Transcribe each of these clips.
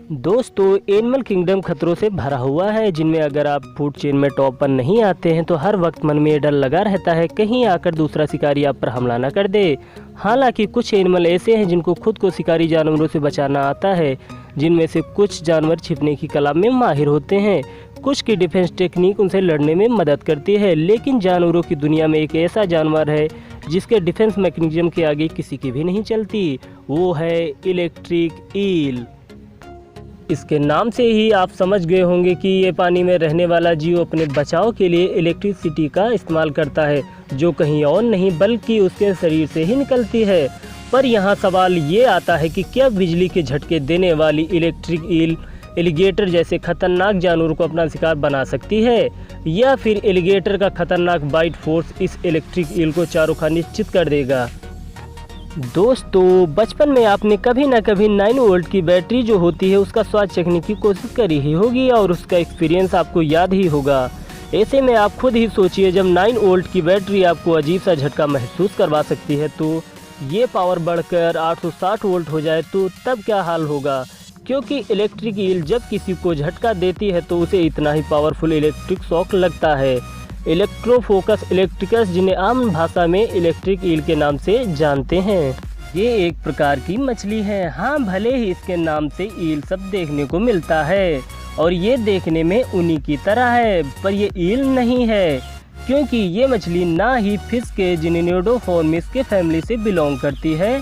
दोस्तों, animal kingdom खतरों से भरा हुआ है, जिनमें अगर आप फूड चेन में टॉप पर नहीं आते हैं तो हर वक्त मन में ये डर लगा रहता है कहीं आकर दूसरा शिकारी आप पर हमला न कर दे। हालांकि कुछ एनिमल ऐसे हैं जिनको खुद को शिकारी जानवरों से बचाना आता है, जिनमें से कुछ जानवर छिपने की कला में माहिर होते हैं, कुछ की डिफेंस टेक्निक उनसे लड़ने में मदद करती है। लेकिन जानवरों की दुनिया में एक ऐसा जानवर है जिसके डिफेंस मैकेनिज्म के आगे किसी की भी नहीं चलती, वो है इलेक्ट्रिक ईल। इसके नाम से ही आप समझ गए होंगे कि ये पानी में रहने वाला जीव अपने बचाव के लिए इलेक्ट्रिसिटी का इस्तेमाल करता है, जो कहीं और नहीं बल्कि उसके शरीर से ही निकलती है। पर यहाँ सवाल ये आता है कि क्या बिजली के झटके देने वाली इलेक्ट्रिक ईल एलिगेटर जैसे खतरनाक जानवरों को अपना शिकार बना सकती है, या फिर एलिगेटर का खतरनाक बाइट फोर्स इस इलेक्ट्रिक ईल को चारों खाने निश्चित कर देगा। दोस्तों, बचपन में आपने कभी ना कभी 9 वोल्ट की बैटरी जो होती है उसका स्वाद चखने की कोशिश करी ही होगी और उसका एक्सपीरियंस आपको याद ही होगा। ऐसे में आप खुद ही सोचिए, जब 9 वोल्ट की बैटरी आपको अजीब सा झटका महसूस करवा सकती है तो ये पावर बढ़कर 860 वोल्ट हो जाए तो तब क्या हाल होगा। क्योंकि इलेक्ट्रिक ईल जब किसी को झटका देती है तो उसे इतना ही पावरफुल इलेक्ट्रिक शॉक लगता है। इलेक्ट्रोफोकस इलेक्ट्रिकस, जिन्हें आम भाषा में इलेक्ट्रिक ईल के नाम से जानते हैं, ये एक प्रकार की मछली है। हाँ, भले ही इसके नाम से ईल सब देखने को मिलता है और ये देखने में उन्हीं की तरह है, पर ये ईल नहीं है, क्योंकि ये मछली ना ही फिश के जिनिनोडोफॉर्मिस के फैमिली से बिलोंग करती है।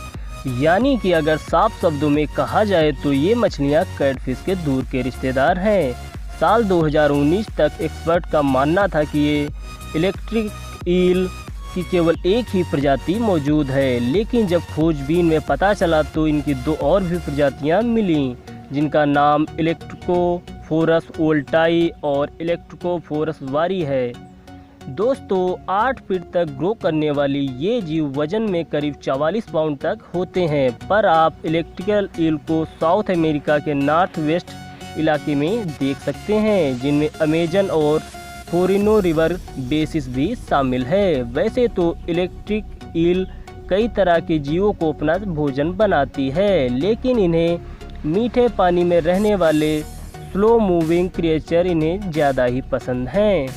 यानी कि अगर साफ शब्दों में कहा जाए तो ये मछलियाँ कैटफिश के दूर के रिश्तेदार हैं। साल 2019 तक एक्सपर्ट का मानना था कि ये इलेक्ट्रिक ईल की केवल एक ही प्रजाति मौजूद है, लेकिन जब खोजबीन में पता चला तो इनकी 2 और भी प्रजातियां मिलीं, जिनका नाम इलेक्ट्रोकोफोरस ओल्टाई और इलेक्ट्रोकोफोरस वारी है। दोस्तों, 8 फीट तक ग्रो करने वाली ये जीव वजन में करीब 44 पाउंड तक होते हैं। पर आप इलेक्ट्रिकल ईल को साउथ अमेरिका के नॉर्थ वेस्ट इलाके में देख सकते हैं, जिनमें अमेजन और फोरिनो रिवर बेसिस भी शामिल है। वैसे तो इलेक्ट्रिक ईल कई तरह के जीवों को अपना भोजन बनाती है, लेकिन इन्हें मीठे पानी में रहने वाले स्लो मूविंग क्रिएचर इन्हें ज़्यादा ही पसंद हैं,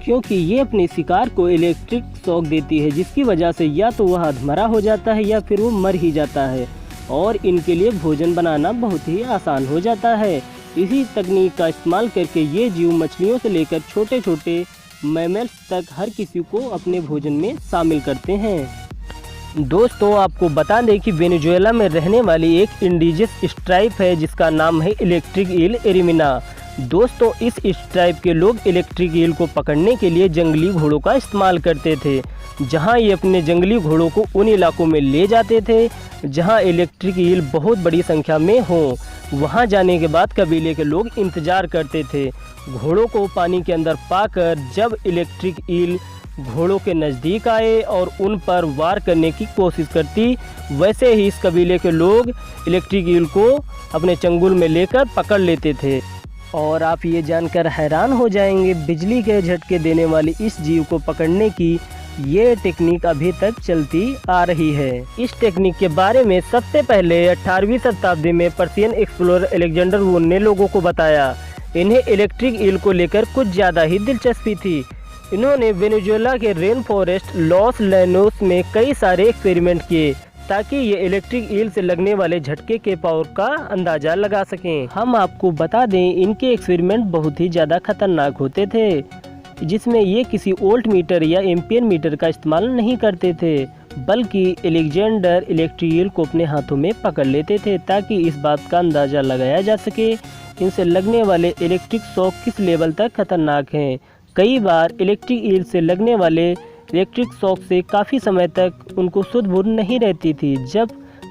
क्योंकि ये अपने शिकार को इलेक्ट्रिक शॉक देती है, जिसकी वजह से या तो वह अधमरा हो जाता है या फिर वो मर ही जाता है और इनके लिए भोजन बनाना बहुत ही आसान हो जाता है। इसी तकनीक का इस्तेमाल करके ये जीव मछलियों से लेकर छोटे छोटे मैमल्स तक हर किसी को अपने भोजन में शामिल करते हैं। दोस्तों, आपको बता दें कि वेनेजुएला में रहने वाली एक इंडिजियस स्ट्राइप है जिसका नाम है इलेक्ट्रिक ईल एरिमिना। दोस्तों, इस स्ट्राइप के लोग इलेक्ट्रिक ईल को पकड़ने के लिए जंगली घोड़ों का इस्तेमाल करते थे, जहां ये अपने जंगली घोड़ों को उन इलाकों में ले जाते थे जहां इलेक्ट्रिक ईल बहुत बड़ी संख्या में हो। वहां जाने के बाद कबीले के लोग इंतजार करते थे घोड़ों को पानी के अंदर पाकर, जब इलेक्ट्रिक ईल घोड़ों के नज़दीक आए और उन पर वार करने की कोशिश करती, वैसे ही इस कबीले के लोग इलेक्ट्रिक ईल को अपने चंगुल में लेकर पकड़ लेते थे। और आप ये जानकर हैरान हो जाएंगे, बिजली के झटके देने वाली इस जीव को पकड़ने की ये टेक्निक अभी तक चलती आ रही है। इस टेक्निक के बारे में सबसे पहले 18वीं शताब्दी में पर्शियन एक्सप्लोरर अलेक्जेंडर वुन ने लोगों को बताया। इन्हें इलेक्ट्रिक ईल को लेकर कुछ ज़्यादा ही दिलचस्पी थी। इन्होंने वेनेजुएला के रेन फॉरेस्ट लॉस लैनोस में कई सारे एक्सपेरिमेंट किए ताकि ये इलेक्ट्रिक ईल से लगने वाले झटके के पावर का अंदाज़ा लगा सकें। हम आपको बता दें, इनके एक्सपेरिमेंट बहुत ही ज़्यादा खतरनाक होते थे, जिसमें ये किसी वोल्ट मीटर या एम्पियर मीटर का इस्तेमाल नहीं करते थे, बल्कि अलेक्जेंडर इलेक्ट्रिक ईल को अपने हाथों में पकड़ लेते थे ताकि इस बात का अंदाज़ा लगाया जा सके इनसे लगने वाले इलेक्ट्रिक शॉक किस लेवल तक खतरनाक हैं। कई बार इलेक्ट्रिक ईल से लगने वाले इलेक्ट्रिक शॉक से काफ़ी समय तक उनको सुध बुध नहीं रहती थी। जब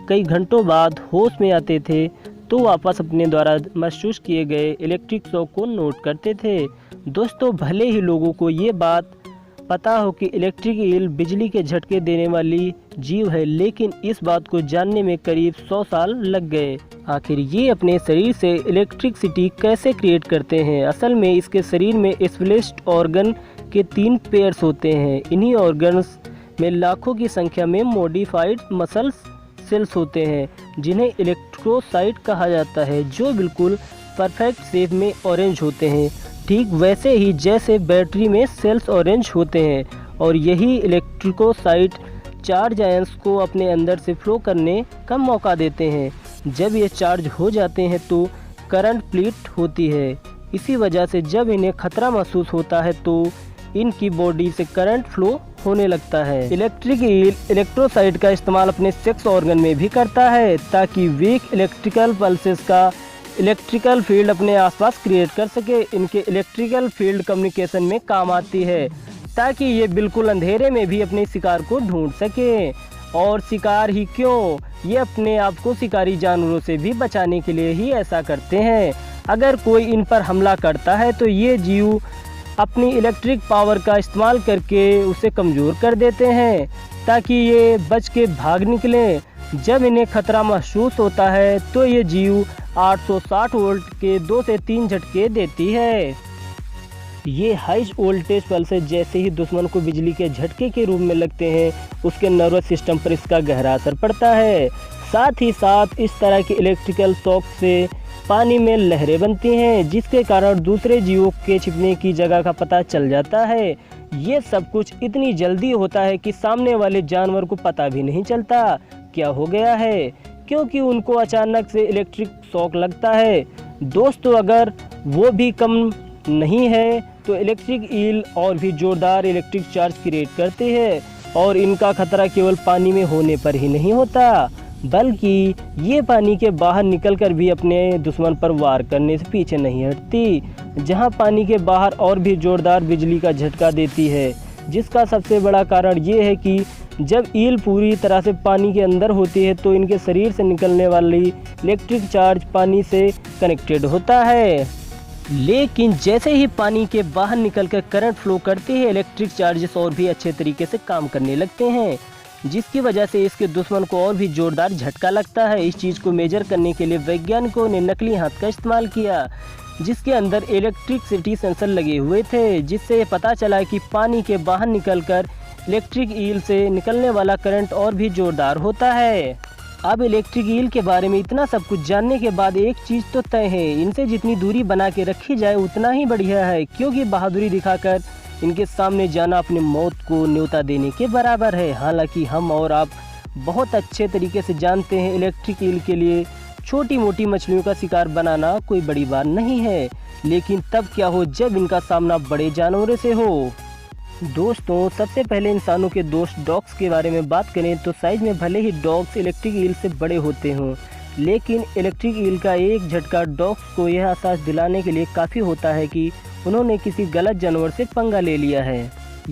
कई घंटों बाद होश में आते थे तो वापस अपने द्वारा महसूस किए गए इलेक्ट्रिक शॉक को नोट करते थे। दोस्तों, भले ही लोगों को ये बात पता हो कि इलेक्ट्रिक ईल बिजली के झटके देने वाली जीव है, लेकिन इस बात को जानने में करीब 100 साल लग गए। आखिर ये अपने शरीर से इलेक्ट्रिसिटी कैसे क्रिएट करते हैं। असल में इसके शरीर में स्प्लिस्ट ऑर्गन के 3 पेयर्स होते हैं। इन्हीं ऑर्गन्स में लाखों की संख्या में मॉडिफाइड मसल्स सेल्स होते हैं जिन्हें इलेक्ट्रिक इलेक्ट्रोसाइट कहा जाता है, जो बिल्कुल परफेक्ट शेप में ऑरेंज होते हैं, ठीक वैसे ही जैसे बैटरी में सेल्स ऑरेंज होते हैं। और यही इलेक्ट्रोसाइट चार्ज आयंस को अपने अंदर से फ्लो करने का मौका देते हैं। जब ये चार्ज हो जाते हैं तो करंट प्लीट होती है। इसी वजह से जब इन्हें खतरा महसूस होता है तो इनकी बॉडी से करंट फ्लो होने लगता है। इलेक्ट्रिक ईल इलेक्ट्रोसाइट का इस्तेमाल अपने सेक्स ऑर्गन में भी करता है, ताकि वीक इलेक्ट्रिकल पल्सेस का इलेक्ट्रिकल फील्ड अपने आसपास क्रिएट कर सके। इनके इलेक्ट्रिकल फील्ड कम्युनिकेशन में काम आती है, ताकि ये बिल्कुल अंधेरे में भी अपने शिकार को ढूंढ सके। और शिकार ही क्यों, ये अपने आप को शिकारी जानवरों से भी बचाने के लिए ही ऐसा करते हैं। अगर कोई इन पर हमला करता है तो ये जीव अपनी इलेक्ट्रिक पावर का इस्तेमाल करके उसे कमज़ोर कर देते हैं, ताकि ये बच के भाग निकलें। जब इन्हें खतरा महसूस होता है तो ये जीव 860 वोल्ट के 2 से 3 झटके देती है। ये हाई वोल्टेज पल्सेस जैसे ही दुश्मन को बिजली के झटके के रूप में लगते हैं, उसके नर्वस सिस्टम पर इसका गहरा असर पड़ता है। साथ ही साथ इस तरह के इलेक्ट्रिकल शॉक से पानी में लहरें बनती हैं, जिसके कारण दूसरे जीवों के छिपने की जगह का पता चल जाता है। ये सब कुछ इतनी जल्दी होता है कि सामने वाले जानवर को पता भी नहीं चलता क्या हो गया है, क्योंकि उनको अचानक से इलेक्ट्रिक शॉक लगता है। दोस्तों, अगर वो भी कम नहीं है तो इलेक्ट्रिक ईल और भी जोरदार इलेक्ट्रिक चार्ज क्रिएट करते हैं, और इनका खतरा केवल पानी में होने पर ही नहीं होता, बल्कि ये पानी के बाहर निकलकर भी अपने दुश्मन पर वार करने से पीछे नहीं हटती, जहां पानी के बाहर और भी जोरदार बिजली का झटका देती है। जिसका सबसे बड़ा कारण ये है कि जब ईल पूरी तरह से पानी के अंदर होती है तो इनके शरीर से निकलने वाली इलेक्ट्रिक चार्ज पानी से कनेक्टेड होता है, लेकिन जैसे ही पानी के बाहर निकलकर करंट फ्लो करते हैं, इलेक्ट्रिक चार्जेस और भी अच्छे तरीके से काम करने लगते हैं, जिसकी वजह से इसके दुश्मन को और भी जोरदार झटका लगता है। इस चीज़ को मेजर करने के लिए वैज्ञानिकों ने नकली हाथ का इस्तेमाल किया, जिसके अंदर इलेक्ट्रिसिटी सेंसर लगे हुए थे, जिससे पता चला कि पानी के बाहर निकलकर इलेक्ट्रिक ईल से निकलने वाला करंट और भी जोरदार होता है। अब इलेक्ट्रिक ईल के बारे में इतना सब कुछ जानने के बाद एक चीज़ तो तय है, इनसे जितनी दूरी बना के रखी जाए उतना ही बढ़िया है, क्योंकि बहादुरी दिखाकर इनके सामने जाना अपनी मौत को न्योता देने के बराबर है। हालांकि हम और आप बहुत अच्छे तरीके से जानते हैं, इलेक्ट्रिक ईल के लिए छोटी मोटी मछलियों का शिकार बनाना कोई बड़ी बात नहीं है, लेकिन तब क्या हो जब इनका सामना बड़े जानवरों से हो। दोस्तों, सबसे पहले इंसानों के दोस्त डॉग्स के बारे में बात करें तो साइज में भले ही डॉग्स इलेक्ट्रिक ईल से बड़े होते हों, लेकिन इलेक्ट्रिक ईल का एक झटका डॉग्स को यह एहसास दिलाने के लिए काफ़ी होता है कि उन्होंने किसी गलत जानवर से पंगा ले लिया है।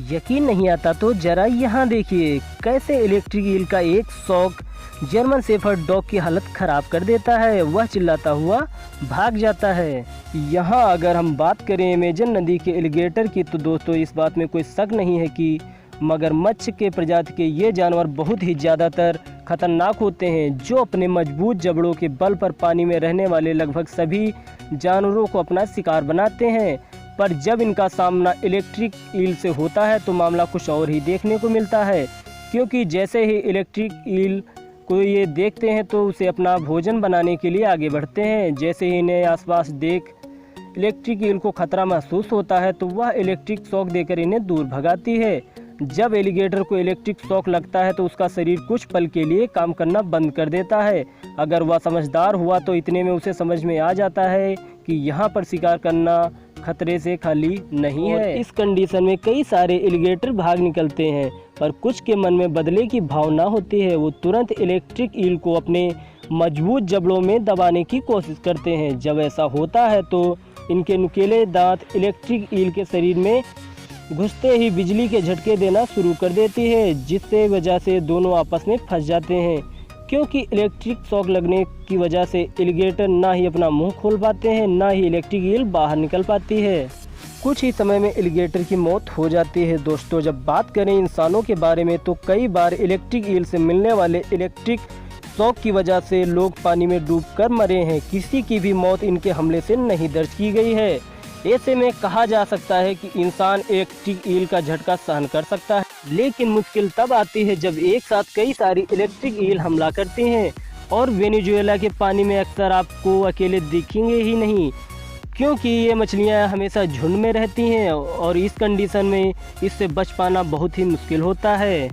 यकीन नहीं आता तो जरा यहाँ देखिए कैसे इलेक्ट्रिक ईल का एक शॉक जर्मन शेफर्ड डॉग की हालत खराब कर देता है। वह चिल्लाता हुआ भाग जाता है। यहाँ अगर हम बात करें अमेजन नदी के एलिगेटर की तो दोस्तों इस बात में कोई शक नहीं है कि मगरमच्छ के प्रजाति के ये जानवर बहुत ही ज़्यादातर खतरनाक होते हैं, जो अपने मजबूत जबड़ों के बल पर पानी में रहने वाले लगभग सभी जानवरों को अपना शिकार बनाते हैं। पर जब इनका सामना इलेक्ट्रिक ईल से होता है तो मामला कुछ और ही देखने को मिलता है, क्योंकि जैसे ही इलेक्ट्रिक ईल को ये देखते हैं तो उसे अपना भोजन बनाने के लिए आगे बढ़ते हैं। जैसे ही इन्हें आसपास देख इलेक्ट्रिक ईल को खतरा महसूस होता है तो वह इलेक्ट्रिक शॉक देकर इन्हें दूर भगाती है। जब एलिगेटर को इलेक्ट्रिक शॉक लगता है तो उसका शरीर कुछ पल के लिए काम करना बंद कर देता है। अगर वह समझदार हुआ तो इतने में उसे समझ में आ जाता है कि यहाँ पर शिकार करना खतरे से खाली नहीं है। इस कंडीशन में कई सारे एलिगेटर भाग निकलते हैं, पर कुछ के मन में बदले की भावना होती है। वो तुरंत इलेक्ट्रिक ईल को अपने मजबूत जबड़ों में दबाने की कोशिश करते हैं। जब ऐसा होता है तो इनके नुकीले दांत इलेक्ट्रिक ईल के शरीर में घुसते ही बिजली के झटके देना शुरू कर देती है, जिससे वजह से दोनों आपस में फंस जाते हैं। क्योंकि इलेक्ट्रिक शॉक लगने की वजह से एलिगेटर ना ही अपना मुंह खोल पाते हैं, ना ही इलेक्ट्रिक ईल बाहर निकल पाती है। कुछ ही समय में एलिगेटर की मौत हो जाती है। दोस्तों, जब बात करें इंसानों के बारे में तो कई बार इलेक्ट्रिक ईल से मिलने वाले इलेक्ट्रिक शॉक की वजह से लोग पानी में डूबकर मरे हैं। किसी की भी मौत इनके हमले से नहीं दर्ज की गई है। ऐसे में कहा जा सकता है कि इंसान इलेक्ट्रिक ईल का झटका सहन कर सकता है, लेकिन मुश्किल तब आती है जब एक साथ कई सारी इलेक्ट्रिक ईल हमला करती हैं और वेनेजुएला के पानी में अक्सर आपको अकेले दिखेंगे ही नहीं, क्योंकि ये मछलियाँ हमेशा झुंड में रहती हैं और इस कंडीशन में इससे बच पाना बहुत ही मुश्किल होता है।